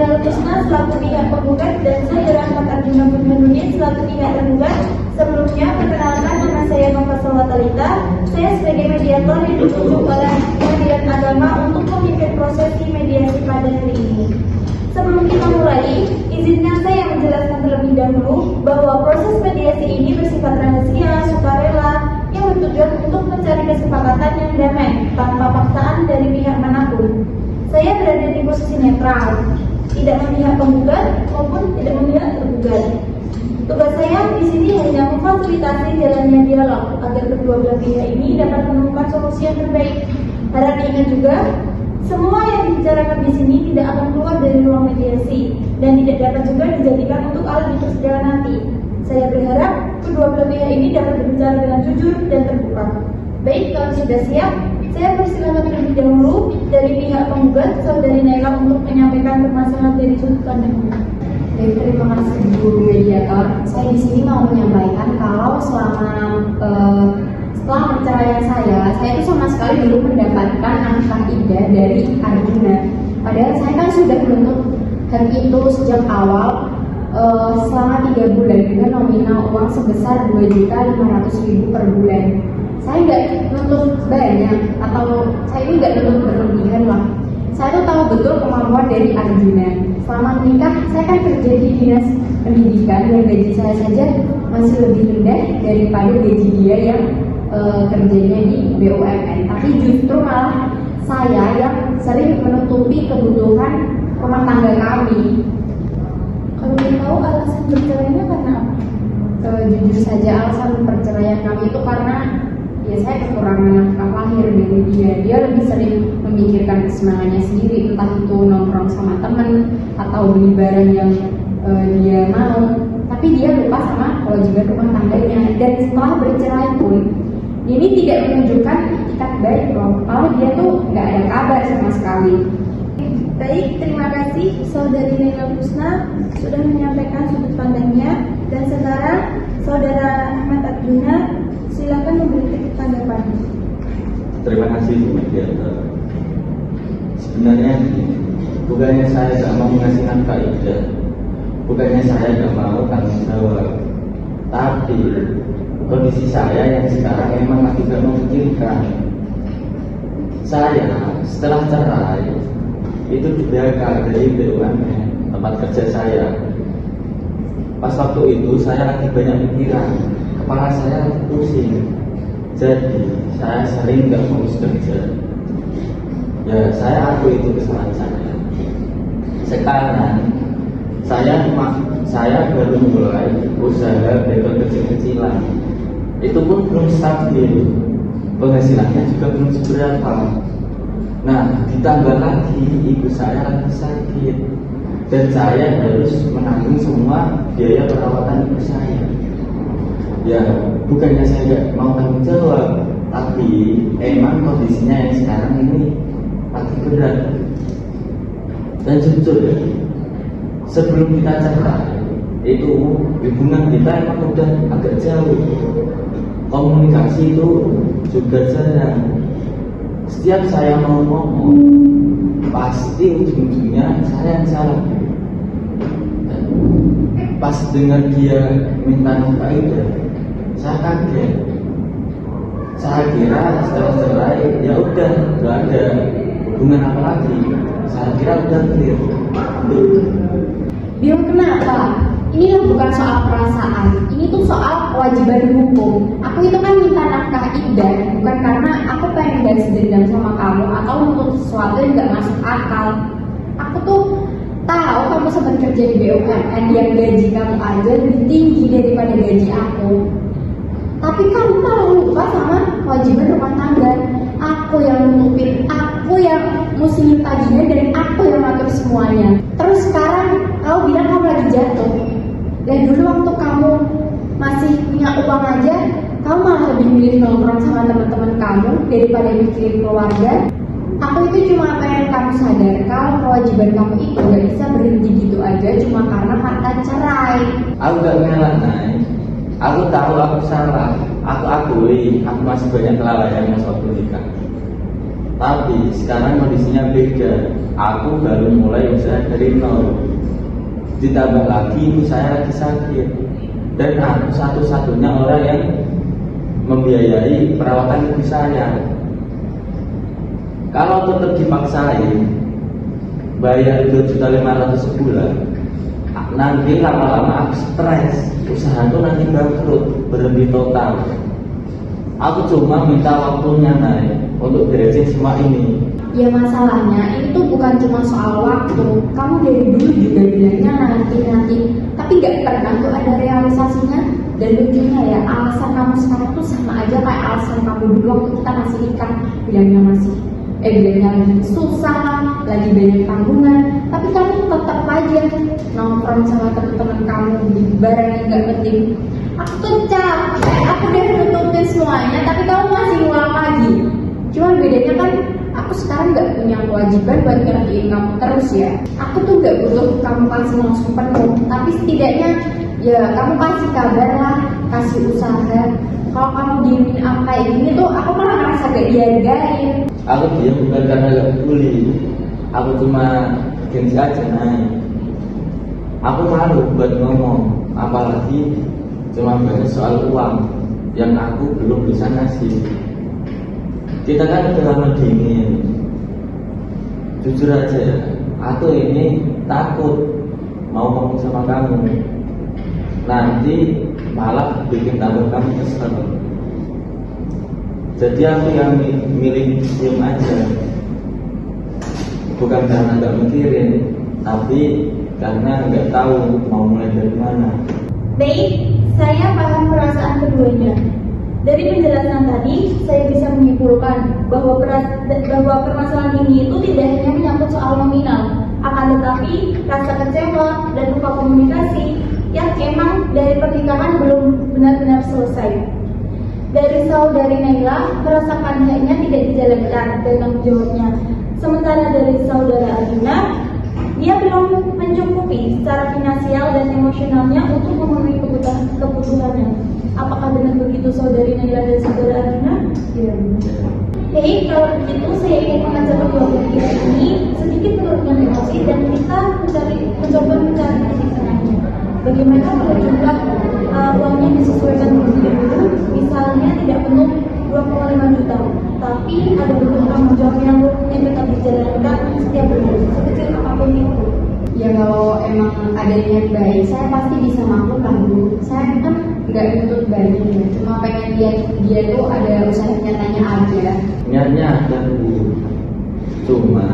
Naila Kusna selaku pihak penggugat dan Saudara Ahmad Arjuna Burhanuddin selaku pihak tergugat. Sebelumnya, perkenalkan nama saya Nova Salwatalita. Saya sebagai mediator yang ditunjuk oleh Kementerian Agama untuk memimpin prosesi mediasi pada hari ini. Sebelum kita mulai, izinkan saya menjelaskan terlebih dahulu bahwa proses mediasi ini bersifat rahasia, sukarela, yang bertujuan untuk mencari kesepakatan yang damai tanpa paksaan dari pihak manapun. Saya berada di posisi netral, tidak memihak penggugat maupun tidak memihak tergugat. Tugas saya di sini hanya memfasilitasi jalannya dialog agar kedua belah pihak ini dapat menemukan solusi yang terbaik. Harap diingat juga, semua yang dibicarakan di sini tidak akan keluar dari ruang mediasi dan tidak dapat juga dijadikan untuk alat di persidangan nanti. Saya berharap kedua belah pihak ini dapat berbicara dengan jujur dan terbuka. Baik, kalau sudah siap, saya persilakan terlebih dahulu dari pihak penggugat, Saudari Naila, untuk menyampaikan permasalahan dari sudut pandangnya. Baik, terima kasih Bu Mediator. Saya di sini mau menyampaikan kalau setelah perceraian saya itu sama sekali belum mendapatkan nafkah iddah dari Arjuna. Padahal saya kan sudah menuntut hal itu sejak awal selama 3 bulan dengan nominal uang sebesar 2.500.000 per bulan. Saya nggak nuntut banyak atau saya ini nggak nuntut berlebihan lah. Saya tuh tahu betul kemampuan dari Arjuna. Selama menikah, saya kan kerja di dinas pendidikan yang gaji saya saja masih lebih rendah daripada gaji dia yang kerjanya di BUMN. Tapi justru malah saya yang sering menutupi kebutuhan rumah tangga kami. Kalau boleh tahu alasan bercerainya karena apa? Jujur saja alasan perceraian kami itu karena ya saya kekurangan nafkah lahir dari dia. Dia lebih sering memikirkan kesenangannya sendiri, entah itu nongkrong sama temen atau beli barang yang dia mau. Tapi dia lupa sama kewajiban rumah tangganya. Dan setelah bercerai pun ini tidak menunjukkan itikat baik loh. Kalau dia tuh nggak ada kabar sama sekali. Baik, terima kasih Saudari Naila Kusna sudah menyampaikan sudut pandangnya. Dan sekarang Saudara Ahmad Arjuna, silakan memberi tanggapan. Terima kasih Bu Mediator. Sebenarnya bukannya saya tidak mau mengasih nafkah iddah, bukannya saya tidak mau tanggung jawab, tapi kondisi saya yang sekarang memang tidak memungkinkan. Saya setelah cerai itu di PHK dari BUMN tempat kerja saya. Pas waktu itu saya lagi banyak pikiran, kepala saya pusing, jadi saya sering nggak fokus kerja. Ya saya akui itu kesalahan saya. Sekarang saya baru mulai usaha beton kecil-kecilan. Itu pun belum stabil, penghasilannya juga belum seberapa. Nah, ditambah lagi ibu saya lagi sakit dan saya harus menanggung semua biaya perawatan ibu saya. Ya, bukannya saya nggak mau tanggung jawab, tapi emang kondisinya yang sekarang ini lagi berat. Dan jujur ya, sebelum kita cerai itu hubungan kita emang udah agak jauh. Komunikasi itu juga jarang. Setiap saya mau ngomong, pasti ujung-ujungnya saya yang salah. Dan pas dengar dia minta nafkah iddah, saya kaget. Saya kira setelah cerai ya udah nggak ada hubungan apa lagi. Saya kira udah clear. Bingung kenapa? Ini bukan soal perasaan, ini tuh soal kewajiban hukum. Aku itu kan minta nafkah iddah bukan karena aku pengen balas dendam sama kamu atau untuk sesuatu yang gak masuk akal. Aku tuh tahu kamu sempat kerja di BUMN yang gaji kamu aja lebih tinggi daripada gaji aku. Tapi kamu malah lupa sama kewajiban rumah tangga. Aku yang nutupin, aku yang mesti minta dia dan aku yang ngatur semuanya. Terus sekarang kamu bilang kamu lagi jatuh. Dan dulu waktu kamu masih punya uang aja, kamu malah lebih milih nongkrong sama teman-teman kamu daripada mikirin keluarga. Aku itu cuma pengen kamu sadar kalau kewajiban kamu itu gak bisa berhenti gitu aja cuma karena kata cerai. Aku gak ngelak, Nay. Aku tahu aku salah. Aku akui aku masih banyak kelalaian yang waktu nikah. Tapi sekarang kondisinya beda. Aku baru mulai usaha dari nol. Ditambah lagi ibu saya lagi sakit. Dan aku satu-satunya orang yang membiayai perawatan ibu saya. Kalau tetap dipaksain bayar 2.500.000 sebulan, nanti lama-lama aku stres, usahaku nanti bangkrut, berhenti total. Aku cuma minta waktunya naik untuk beresin semua ini. Ya masalahnya itu bukan cuma soal waktu. Kamu dari dulu juga bilangnya nanti, tapi nggak pernah tuh ada realisasinya. Dan lucunya ya, alasan kamu sekarang tuh sama aja kayak alasan kamu dulu waktu kita masih nikah, bilangnya lagi susah, lagi banyak tanggungan, tapi kamu tetap aja nongkrong sama teman-teman kamu di barang yang nggak penting. Aku tuh capek, aku udah nutupin semuanya, tapi kamu masih ngulang lagi. Cuman bedanya kan aku sekarang nggak punya kewajiban buat ngertiin kamu terus ya. Aku tuh nggak butuh kamu kasih langsung penuh, tapi setidaknya ya kamu kasih kabar lah, kasih usaha. Kalau kamu diemin aku kayak gini tuh, aku malah ngerasa gak dihargain. Aku diam bukan karena gak peduli, aku cuma gengsi aja naik. Aku malu buat ngomong, apalagi cuma bahas soal uang yang aku belum bisa ngasih. Kita kan udah lama dingin. Jujur aja ya, aku ini takut mau ngomong sama kamu, nanti malah bikin tambah kamu kesel. Jadi aku yang milih diem aja, bukan karena gak mikirin, tapi karena nggak tahu mau mulai dari mana. Baik, saya paham perasaan keduanya. Dari penjelasan tadi, saya bisa menyimpulkan bahwa permasalahan ini itu tidak hanya menyangkut soal nominal, akan tetapi rasa kecewa dan lupa komunikasi yang emang dari pernikahan belum benar-benar selesai. Dari saudari Naila merasakan haknya tidak dijalankan dan tanggung jawabnya, sementara dari saudara Arjuna, dia belum mencukupi secara finansial dan emosionalnya untuk memenuhi kebutuhannya. Apakah benar begitu saudari Naila dan saudara Arjuna? Iya. Baik, kalau begitu saya ingin mengajak kedua belah pihak ini sedikit menurunkan emosi dan kita mencoba mencari titik tengahnya. Bagaimana kalau jumlah uangnya disesuaikan dengan dulu, misalnya tidak penuh 2,5 juta, tapi ada bentuk tanggung jawab yang tetap dijalankan setiap bulan, sekecil apapun itu. Ya kalau emang ada niat baik, saya pasti bisa melakukan Bu. Saya kan nggak nuntut banyak ya, cuma pengen lihat dia tuh ada usaha nyatanya aja. Niatnya ada Bu, cuma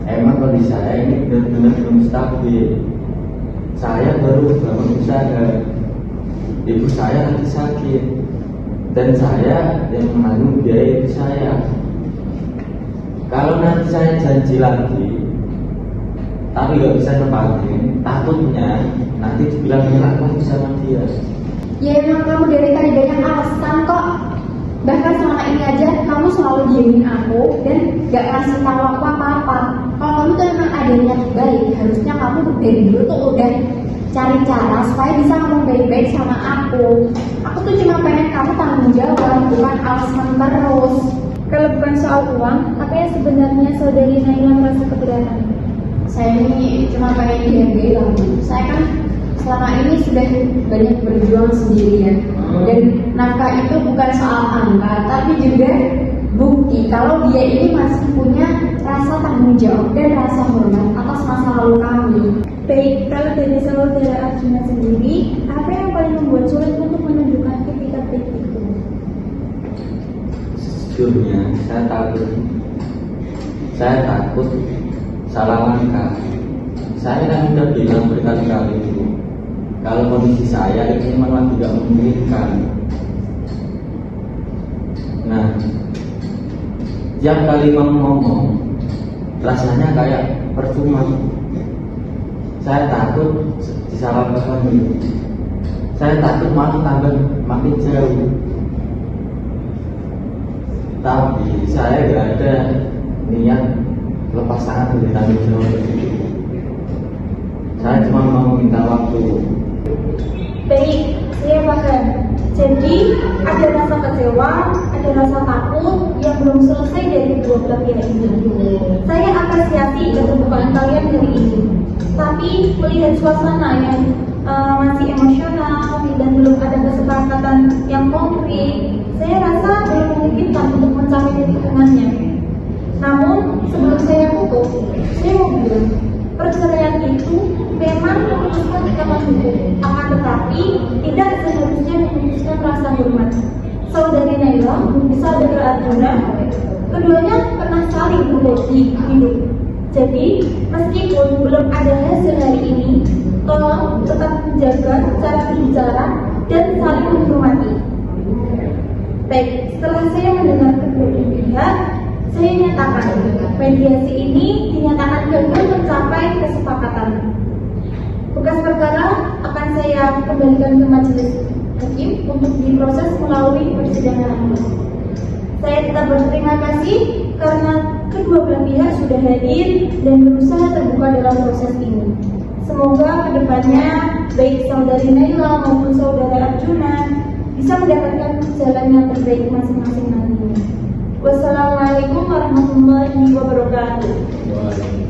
emang kondisi saya ini benar-benar belum stabil. Saya baru bangun usaha, ibu saya lagi sakit, dan saya yang menanggung biaya ibu saya. Kalau nanti saya janji lagi, tapi nggak bisa nepatin, takutnya nanti dibilang nyelak lagi sama dia. Ya emang kamu dari tadi banyak alasan kok. Bahkan selama ini aja kamu selalu diemin aku dan gak ngasih tahu aku apa-apa. Kalau kamu tuh emang ada niat baik, harusnya kamu dari dulu tuh udah cari cara supaya bisa ngomong baik-baik sama aku. Aku tuh cuma pengen kamu tanggung jawab, bukan alasan terus. Kalau bukan soal uang, apa yang sebenarnya saudari Naila merasa keberatan? Saya ini cuma pengen dihargai lah Bu. Saya kan selama ini sudah banyak berjuang sendirian, dan nafkah itu bukan soal angka, tapi juga bukti kalau dia ini masih punya rasa tanggung jawab dan rasa hormat atas masa lalu kami. Baik, kalau dari saudara Arjuna sendiri, apa yang paling membuat sulit untuk menunjukkan etikat baik itu? Sejujurnya saya takut salah langkah. Saya kan sudah bilang berkali-kali itu, kalau kondisi saya ini memang tidak memungkinkan. Nah, tiap kali mau ngomong rasanya kayak percuma. Saya takut disalahpahami. Saya takut malah tambah makin jauh. Tapi saya nggak ada niat lepas tangan dari tanggung jawab itu. Saya cuma mau minta waktu. Baik, saya paham. Jadi ada rasa kecewa kecewa, ada rasa takut yang belum selesai dari kedua belah pihak ini. Saya apresiasi keterbukaan kalian hari ini. Tapi melihat suasana yang masih emosional dan belum ada kesepakatan yang konkret, saya rasa belum memungkinkan untuk mencapai titik tengahnya. Namun sebelum saya tutup, saya mau bilang perceraian itu memang memutuskan ikatan hukum, akan tetapi tidak seharusnya memutuskan rasa hormat. Saudari Naila, saudara Arjuna, keduanya pernah saling berbagi hidup. Jadi, meskipun belum ada hasil hari ini, tolong tetap menjaga cara berbicara dan saling menghormati. Baik, setelah saya mendengar kedua pihak, saya nyatakan mediasi ini dinyatakan gagal mencapai kesepakatan. Bekas perkara akan saya kembalikan ke majelis hakim untuk diproses melalui persidangan ini. Saya tetap berterima kasih karena kedua belah pihak sudah hadir dan berusaha terbuka dalam proses ini. Semoga kedepannya baik saudari Naila maupun saudara Arjuna bisa mendapatkan jalan yang terbaik masing-masing nantinya. Wassalamualaikum warahmatullahi wabarakatuh.